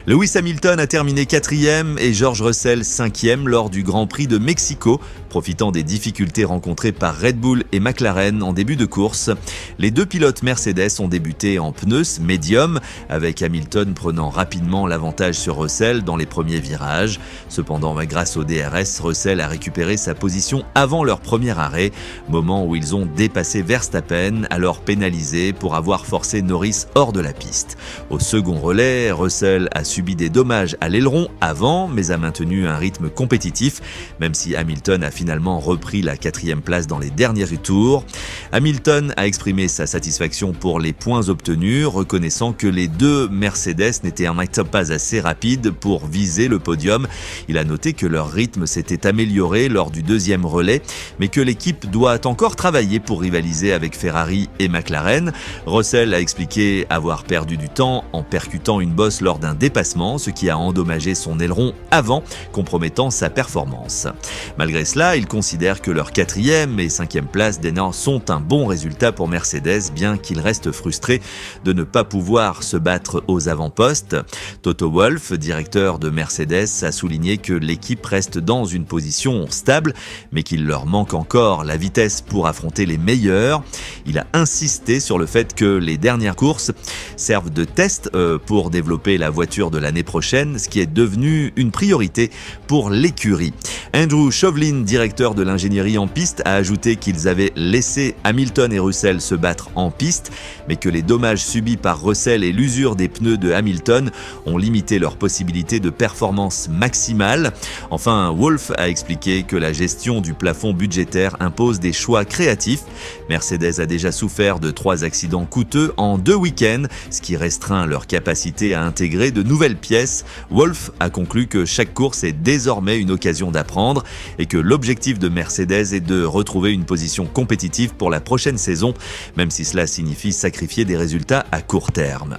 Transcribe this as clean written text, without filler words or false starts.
Lewis Hamilton a terminé 4e et George Russell 5e lors du Grand Prix de Mexico, profitant des difficultés rencontrées par Red Bull et McLaren en début de course. Les deux pilotes Mercedes ont débuté en pneus médium, avec Hamilton prenant rapidement l'avantage sur Russell dans les premiers virages. Cependant, grâce au DRS, Russell a récupéré sa position avant leur premier arrêt, moment où ils ont dépassé Verstappen, alors pénalisé pour avoir forcé Norris hors de la piste. Au second relais, Russell a subi des dommages à l'aileron avant, mais a maintenu un rythme compétitif, même si Hamilton a finalement repris la 4e place dans les derniers tours. Hamilton a exprimé sa satisfaction pour les points obtenus, reconnaissant que les deux Mercedes n'étaient en fait pas assez rapides pour viser le podium. Il a noté que leur rythme s'était amélioré lors du deuxième relais, mais que l'équipe doit encore travailler pour rivaliser avec Ferrari et McLaren. Russell a expliqué avoir perdu du temps en percutant une bosse lors d'un dépassement, ce qui a endommagé son aileron avant, compromettant sa performance. Malgré cela, il considère que leurs 4e et 5e places sont un bon résultat pour Mercedes, bien qu'il reste frustré de ne pas pouvoir se battre aux avant-postes. Toto Wolff, directeur de Mercedes, a souligné que l'équipe reste dans une position stable, mais qu'il leur manque encore la vitesse pour affronter les meilleurs. Il a insisté sur le fait que les dernières courses servent de test pour développer la voiture de l'année prochaine, ce qui est devenu une priorité pour l'écurie. Andrew Shovlin, directeur de l'ingénierie en piste, a ajouté qu'ils avaient laissé Hamilton et Russell se battre en piste, mais que les dommages subis par Russell et l'usure des pneus de Hamilton ont limité leurs possibilités de performance maximale. Enfin, Wolff a expliqué que la gestion du plafond budgétaire impose des choix créatifs. Mercedes a déjà souffert de 3 accidents coûteux en 2 week-ends, ce qui restreint leur capacité à intégrer de nouvelles pièces. Wolff a conclu que chaque course est désormais une occasion d'apprendre et que l'objectif de Mercedes est de retrouver une position compétitive pour la prochaine saison, même si cela signifie sacrifier des résultats à court terme.